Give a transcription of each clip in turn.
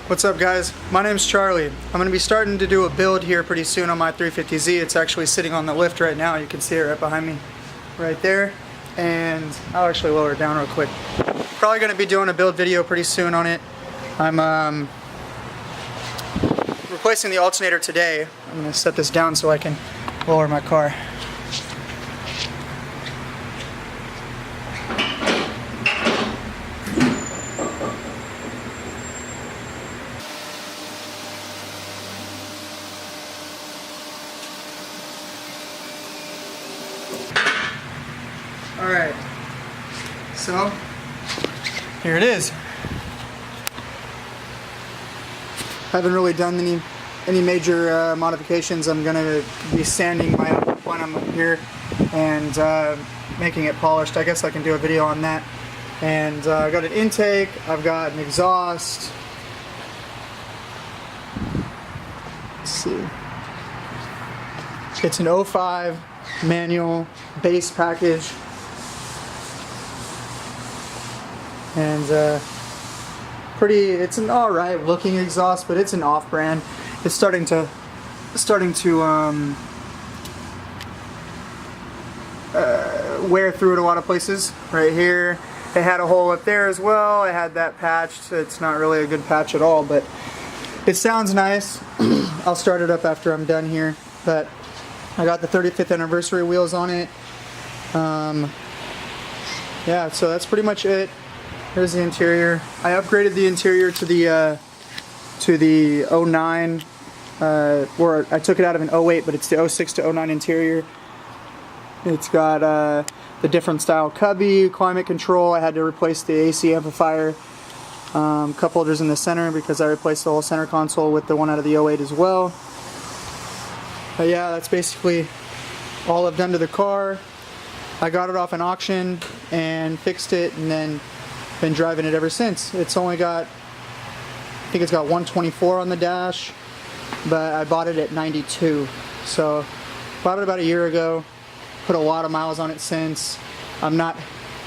What's up, guys? My name's Charlie. I'm going to be starting to do a build here pretty soon on my 350Z. It's actually sitting on the lift right now. You can see it right behind me right there. And I'll actually lower it down real quick. Probably going to be doing a build video pretty soon on it. I'm replacing the alternator today. I'm going to set this down so I can lower my car. Alright, so here it is. Haven't really done any major modifications. I'm going to be sanding my one up here and making it polished. I guess I can do a video on that. And I've got an intake, I've got an exhaust. Let's see. It's an 05 manual base package. And it's an alright looking exhaust, but it's an off-brand. It's starting to wear through it a lot of places. Right here, it had a hole up there as well. I had that patched. It's not really a good patch at all, but it sounds nice. I'll start it up after I'm done here. But I got the 35th anniversary wheels on it. Yeah, so that's pretty much it. Here's the interior. I upgraded the interior to the 09, or I took it out of an 08, but it's the 06 to 09 interior. It's got the different style cubby, climate control. I had to replace the AC amplifier, cup holders in the center because I replaced the whole center console with the one out of the 08 as well. But yeah, that's basically all I've done to the car. I got it off an auction and fixed it, and then been driving it ever since. It's only got, I think it's got 124 on the dash, but I bought it at 92. So bought it about a year ago, put a lot of miles on it since. I'm not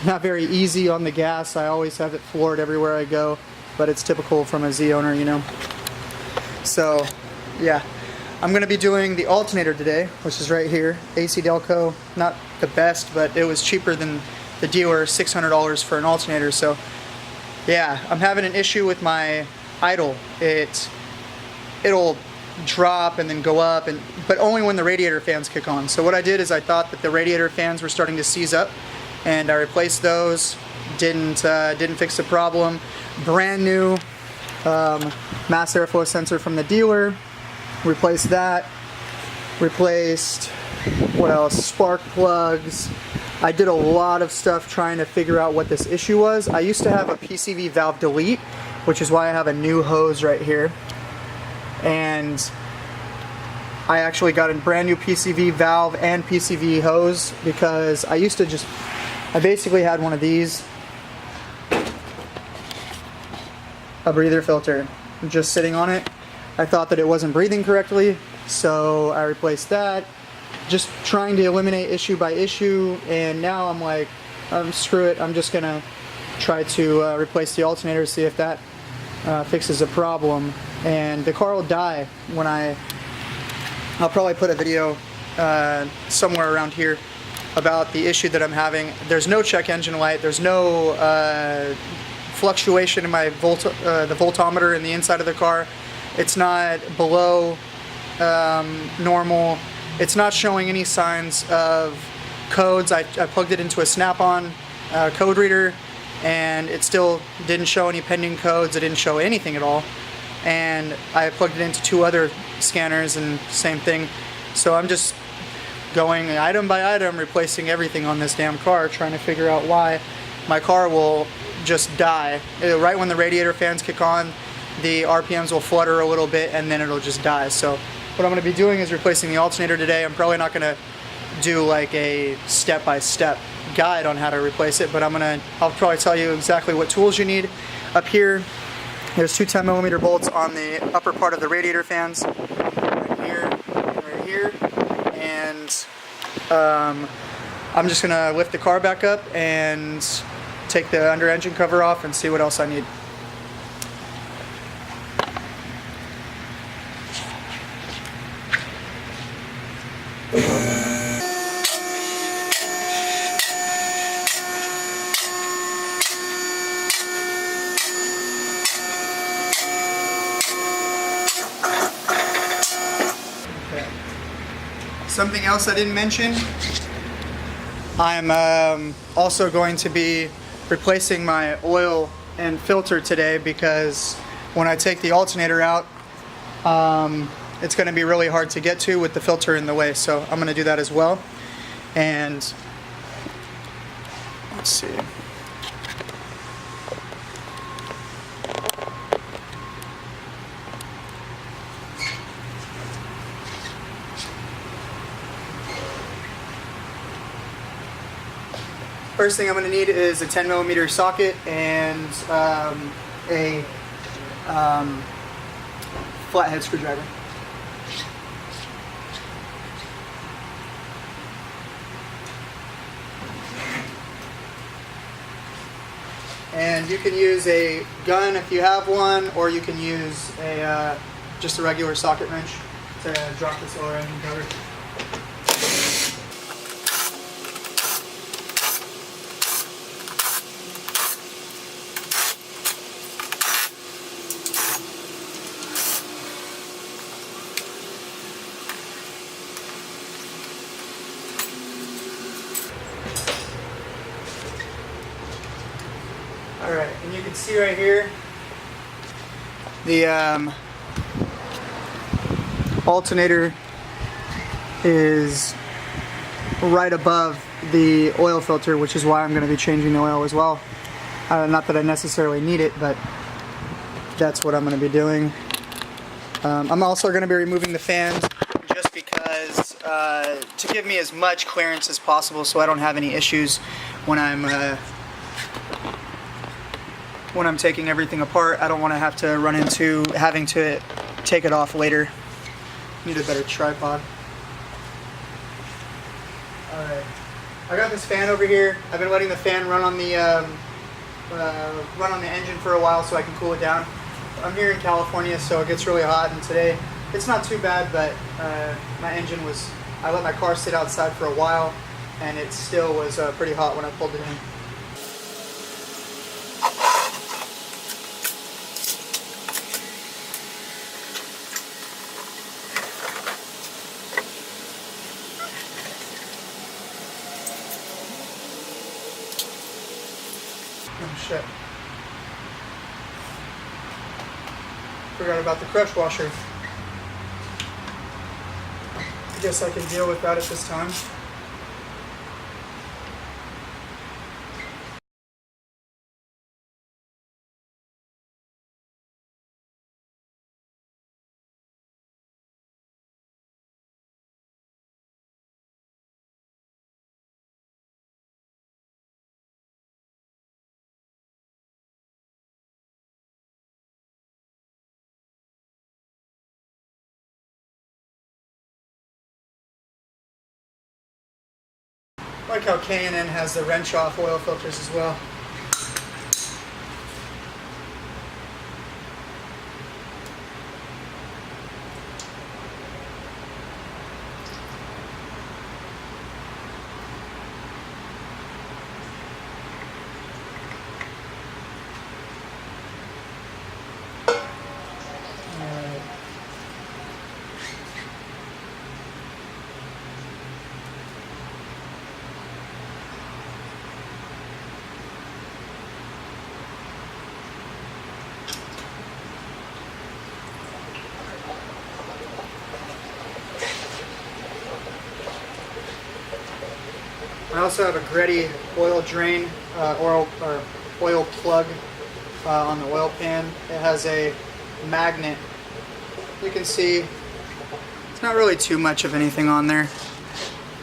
very easy on the gas. I always have it floored everywhere I go, but it's typical from a Z owner, you know. So yeah, I'm gonna be doing the alternator today, which is right here. AC Delco, not the best, but it was cheaper than the dealer, $600 for an alternator. So yeah, I'm having an issue with my idle. It'll drop and then go up, but only when the radiator fans kick on. So what I did is I thought that the radiator fans were starting to seize up, and I replaced those. Didn't fix the problem. Brand new mass airflow sensor from the dealer. Replaced that. Replaced, what else? Spark plugs. I did a lot of stuff trying to figure out what this issue was. I used to have a PCV valve delete, which is why I have a new hose right here. And I actually got a brand new PCV valve and PCV hose because I used to I basically had one of these, a breather filter, just sitting on it. I thought that it wasn't breathing correctly, so I replaced that. Just trying to eliminate issue by issue, and now I'm like, screw it, I'm just gonna try to replace the alternator, see if that fixes a problem. And the car will die when I'll probably put a video somewhere around here about the issue that I'm having. There's no check engine light, there's no fluctuation in my the voltometer in the inside of the car. It's not below normal. It's not showing any signs of codes. I plugged it into a snap-on code reader, and it still didn't show any pending codes. It didn't show anything at all. And I plugged it into 2 other scanners, and same thing. So I'm just going item by item, replacing everything on this damn car, trying to figure out why my car will just die. Right when the radiator fans kick on, the RPMs will flutter a little bit, and then it'll just die. So what I'm going to be doing is replacing the alternator today. I'm probably not going to do like a step-by-step guide on how to replace it, but I'll probably tell you exactly what tools you need. Up here, there's 2 10mm bolts on the upper part of the radiator fans, right here and right here, and I'm just going to lift the car back up and take the under engine cover off and see what else I need. Something else I didn't mention, I'm also going to be replacing my oil and filter today, because when I take the alternator out, it's going to be really hard to get to with the filter in the way. So I'm going to do that as well. And let's see. First thing I'm going to need is a 10mm socket and a flathead screwdriver. And you can use a gun if you have one, or you can use a just a regular socket wrench to drop this oil engine cover. Alright, and you can see right here, the alternator is right above the oil filter, which is why I'm going to be changing the oil as well. Not that I necessarily need it, but that's what I'm going to be doing. I'm also going to be removing the fans just because to give me as much clearance as possible so I don't have any issues when I'm taking everything apart. I don't want to have to run into having to take it off later. Need a better tripod. Alright, I got this fan over here. I've been letting the fan run on the engine for a while so I can cool it down. I'm here in California, so it gets really hot, and today it's not too bad, but my engine was, I let my car sit outside for a while and it still was pretty hot when I pulled it in. Oh shit. Forgot about the crush washer. I guess I can deal with that at this time. I like how K&N has the wrench off oil filters as well. I also have a Greddy oil drain, oil plug on the oil pan. It has a magnet. You can see it's not really too much of anything on there.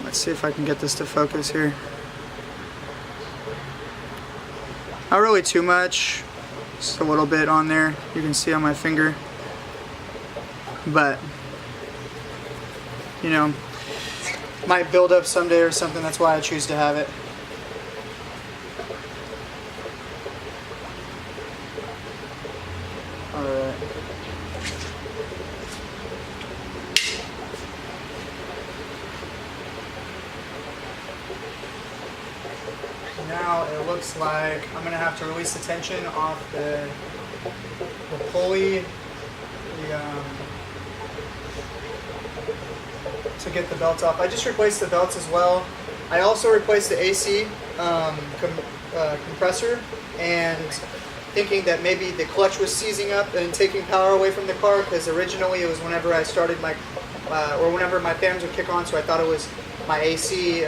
Let's see if I can get this to focus here. Not really too much, just a little bit on there. You can see on my finger. But, you know, might build up someday or something, that's why I choose to have it. Alright. Now it looks like I'm going to have to release the tension off the pulley, to get the belt off. I just replaced the belts as well. I also replaced the AC compressor, and thinking that maybe the clutch was seizing up and taking power away from the car, because originally it was whenever I started my, or whenever my fans would kick on, so I thought it was my AC,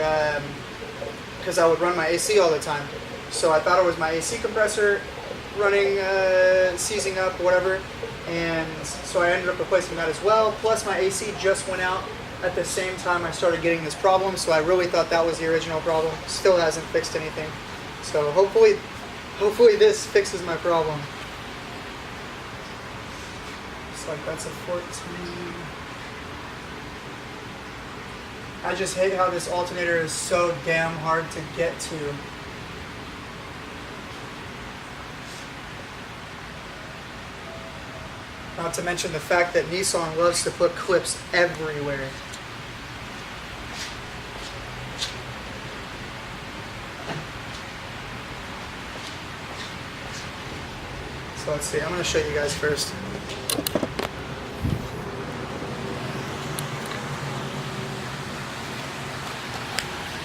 because I would run my AC all the time. So I thought it was my AC compressor running, seizing up, whatever, and so I ended up replacing that as well. Plus my AC just went out at the same time I started getting this problem, so I really thought that was the original problem. Still hasn't fixed anything. So hopefully this fixes my problem. Looks like that's a 14. I just hate how this alternator is so damn hard to get to. Not to mention the fact that Nissan loves to put clips everywhere. So let's see, I'm going to show you guys first.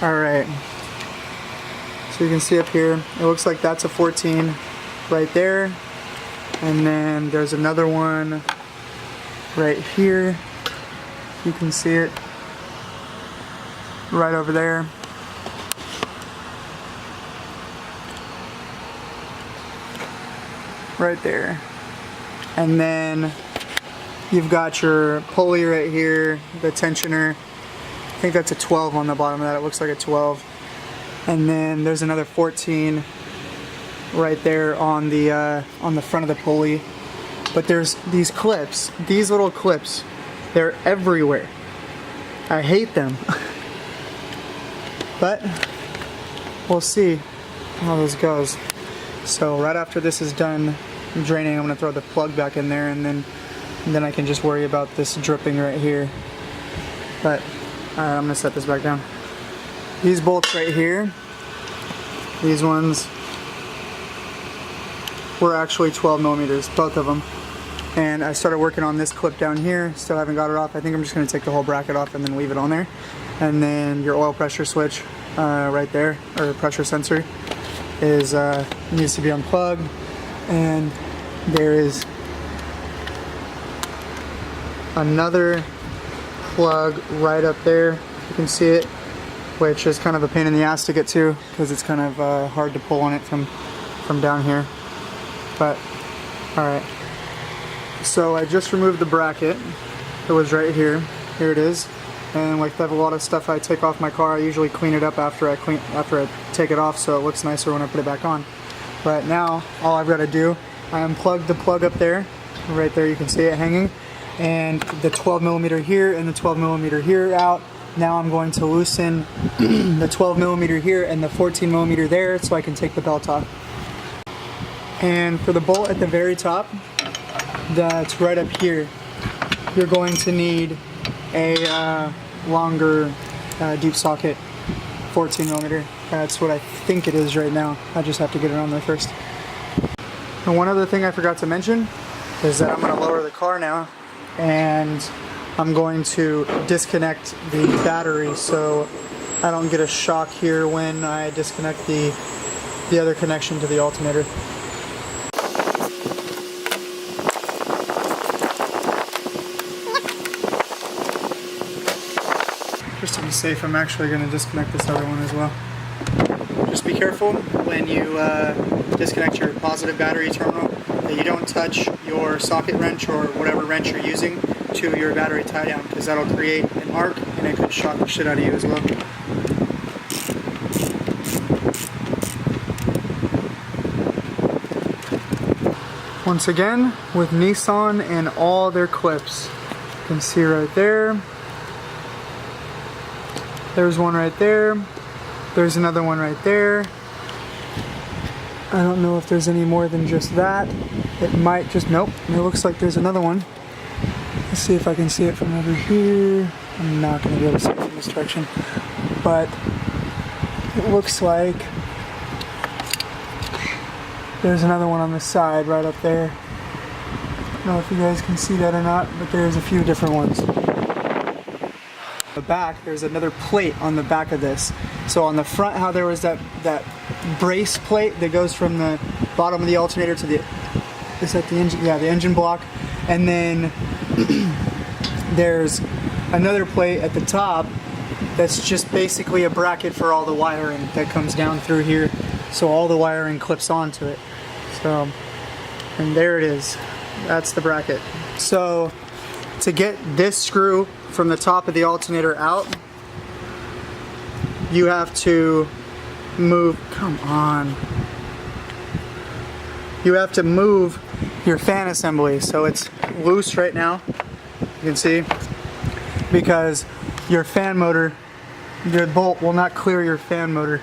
Alright, so you can see up here, it looks like that's a 14 right there. And then there's another one right here. You can see it right over there. Right there. And then you've got your pulley right here, the tensioner. I think that's a 12 on the bottom of that. It looks like a 12. And then there's another 14 right there on the front of the pulley. But there's these clips, these little clips. They're everywhere. I hate them. But we'll see how this goes. So right after this is done draining, I'm going to throw the plug back in there, and then I can just worry about this dripping right here. But alright, I'm going to set this back down. These bolts right here, these ones were actually 12 millimeters, both of them. And I started working on this clip down here, still haven't got it off. I think I'm just going to take the whole bracket off and then leave it on there. And then your oil pressure switch right there, or pressure sensor, is needs to be unplugged. And there is another plug right up there, you can see it, which is kind of a pain in the ass to get to because it's kind of hard to pull on it from down here. But alright, so I just removed the bracket. It was right here. Here it is. And like I have a lot of stuff I take off my car, I usually clean it up after I take it off, so it looks nicer when I put it back on. But now all I've got to do, I unplugged the plug up there. Right there you can see it hanging. And the 12 millimeter here and the 12 millimeter here out. Now I'm going to loosen the 12 millimeter here and the 14 millimeter there so I can take the belt off. And for the bolt at the very top, that's right up here, you're going to need a longer deep socket, 14 millimeter. That's what I think it is right now. I just have to get it on there first. And one other thing I forgot to mention is that I'm going to lower the car now, and I'm going to disconnect the battery so I don't get a shock here when I disconnect the other connection to the alternator. Just to be safe, I'm actually going to disconnect this other one as well. Just be careful when you disconnect your positive battery terminal that you don't touch your socket wrench or whatever wrench you're using to your battery tie down, because that'll create an arc and it could shock the shit out of you as well. Once again, with Nissan and all their clips. You can see right there. There's one right there. There's another one right there. I don't know if there's any more than just that. It might just, nope. It looks like there's another one. Let's see if I can see it from over here. I'm not going to be able to see it from this direction. But it looks like there's another one on the side right up there. I don't know if you guys can see that or not, but there's a few different ones. The back, there's another plate on the back of this. So on the front, how there was that brace plate that goes from the bottom of the alternator to the, is that the engine? Yeah, the engine block. And then there's another plate at the top that's just basically a bracket for all the wiring that comes down through here. So all the wiring clips onto it. So, and there it is. That's the bracket. So to get this screw from the top of the alternator out, you have to move, come on. You have to move your fan assembly. So it's loose right now, you can see, because your fan motor, your bolt will not clear your fan motor.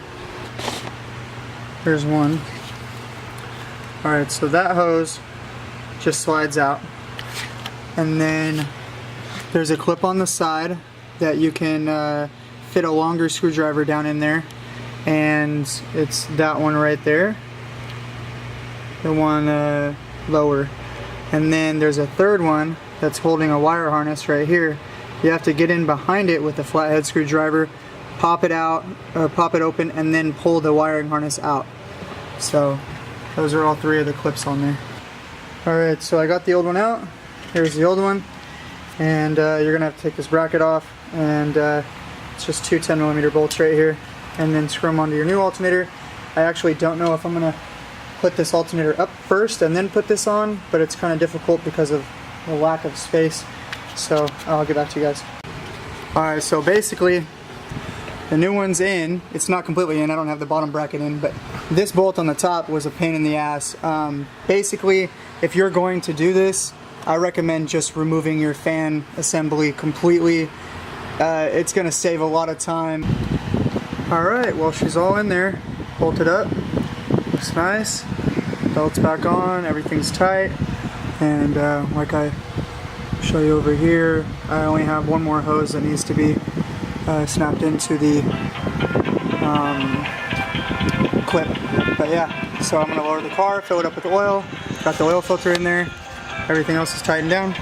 Here's one. Alright, so that hose just slides out. And then there's a clip on the side that you can fit a longer screwdriver down in there. And it's that one right there. The one lower. And then there's a third one that's holding a wire harness right here. You have to get in behind it with a flathead screwdriver, pop it out, or pop it open, and then pull the wiring harness out. So those are all three of the clips on there. Alright, so I got the old one out. Here's the old one. And you're going to have to take this bracket off. And it's just two 10mm bolts right here. And then screw them onto your new alternator. I actually don't know if I'm going to put this alternator up first and then put this on. But it's kind of difficult because of the lack of space. So I'll get back to you guys. Alright, so basically the new one's in. It's not completely in. I don't have the bottom bracket in. But this bolt on the top was a pain in the ass. Basically, if you're going to do this, I recommend just removing your fan assembly completely. It's going to save a lot of time. Alright, well, she's all in there. Bolted up. Looks nice. Belt's back on. Everything's tight. And like I show you over here, I only have one more hose that needs to be snapped into the clip. But yeah, so I'm going to lower the car, fill it up with oil. Got the oil filter in there. Everything else is tightened down.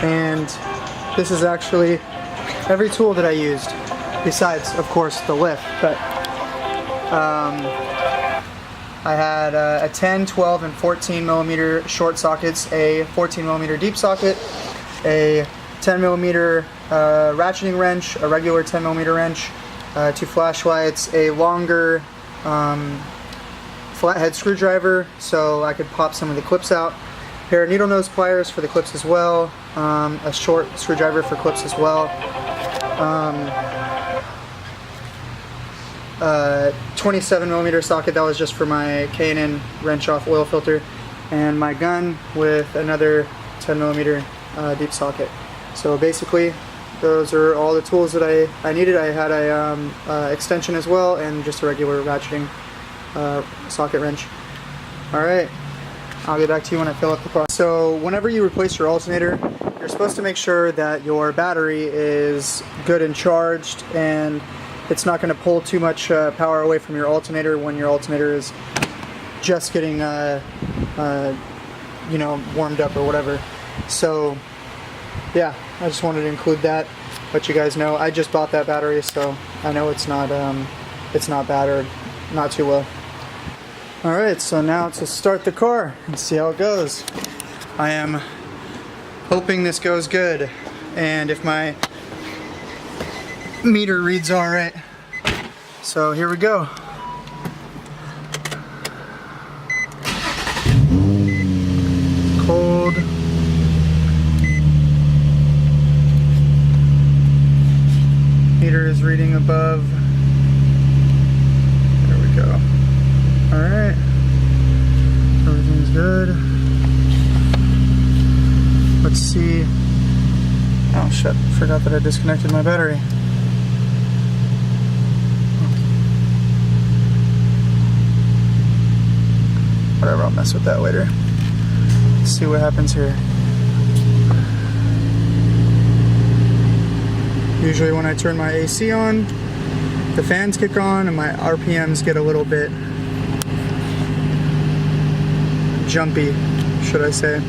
And this is actually every tool that I used, besides, of course, the lift. But I had a 10, 12, and 14mm short sockets, a 14mm deep socket, a 10mm ratcheting wrench, a regular 10mm wrench, two flashlights, a longer flathead screwdriver so I could pop some of the clips out, a pair of needle nose pliers for the clips as well, a short screwdriver for clips as well, 27mm socket that was just for my K&N wrench off oil filter, and my gun with another 10mm deep socket. So basically those are all the tools that I needed. I had a extension as well and just a regular ratcheting socket wrench. Alright, I'll get back to you when I fill up the car. So whenever you replace your alternator, you're supposed to make sure that your battery is good and charged, and it's not going to pull too much power away from your alternator when your alternator is just getting you know, warmed up or whatever. So yeah, I just wanted to include that, let you guys know. I just bought that battery, so I know it's not bad or not too low. Alright, so now to start the car and see how it goes. I am hoping this goes good, and if my meter reads alright. So here we go. Cold. Meter is reading above. There we go. Alright. Everything's good. Let's see. Oh shit, forgot that I disconnected my battery. Whatever, I'll mess with that later. Let's see what happens here. Usually when I turn my AC on, the fans kick on and my RPMs get a little bit jumpy, should I say.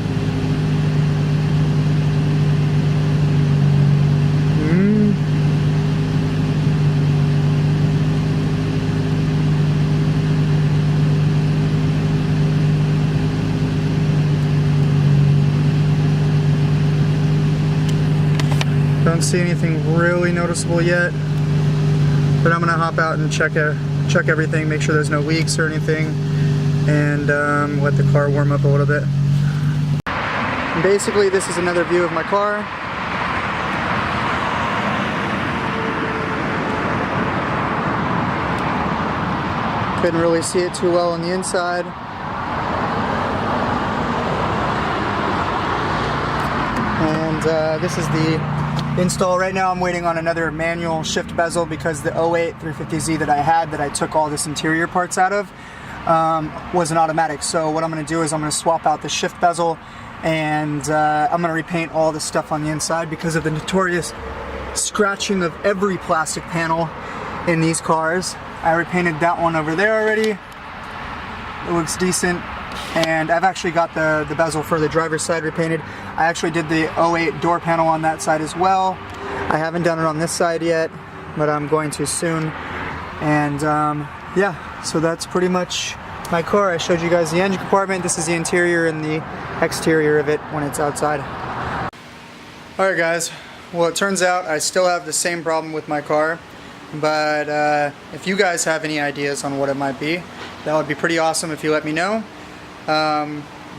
Don't see anything really noticeable yet, but I'm gonna hop out and check everything, make sure there's no leaks or anything, and let the car warm up a little bit. Basically, this is another view of my car. Couldn't really see it too well on the inside. And this is the install. Right now I'm waiting on another manual shift bezel because the 08 350Z that I had, that I took all this interior parts out of, was an automatic. So what I'm going to do is I'm going to swap out the shift bezel, and I'm going to repaint all the stuff on the inside because of the notorious scratching of every plastic panel in these cars. I repainted that one over there already. It looks decent. And I've actually got the bezel for the driver's side repainted. I actually did the 08 door panel on that side as well. I haven't done it on this side yet, but I'm going to soon. And yeah, so that's pretty much my car. I showed you guys the engine compartment. This is the interior and the exterior of it when it's outside. Alright guys, well, it turns out I still have the same problem with my car, but if you guys have any ideas on what it might be, that would be pretty awesome if you let me know.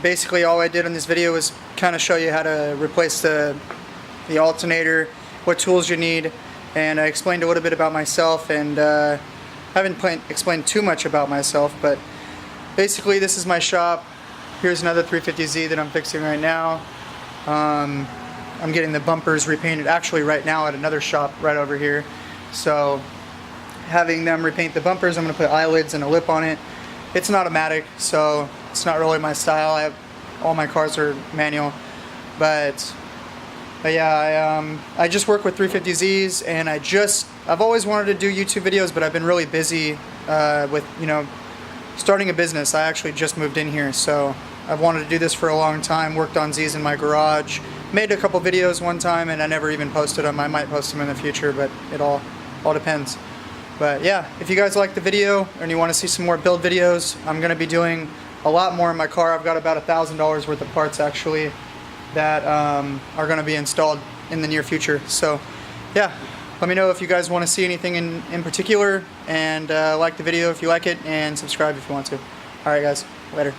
Basically all I did in this video was kind of show you how to replace the alternator, what tools you need, and I explained a little bit about myself, and I haven't explained too much about myself, but basically this is my shop. Here's another 350Z that I'm fixing right now. I'm getting the bumpers repainted actually right now at another shop right over here. So having them repaint the bumpers, I'm going to put eyelids and a lip on it. It's an automatic, so it's not really my style. All my cars are manual, but yeah, I just work with 350Zs, and I've always wanted to do YouTube videos, but I've been really busy with, you know, starting a business. I actually just moved in here, so I've wanted to do this for a long time. Worked on Zs in my garage, made a couple videos one time, and I never even posted them. I might post them in the future, but it all depends. But yeah, if you guys like the video and you want to see some more build videos, I'm going to be doing a lot more in my car. I've got about $1,000 worth of parts actually that are going to be installed in the near future. So yeah, let me know if you guys want to see anything in particular, and like the video if you like it, and subscribe if you want to. Alright guys, later.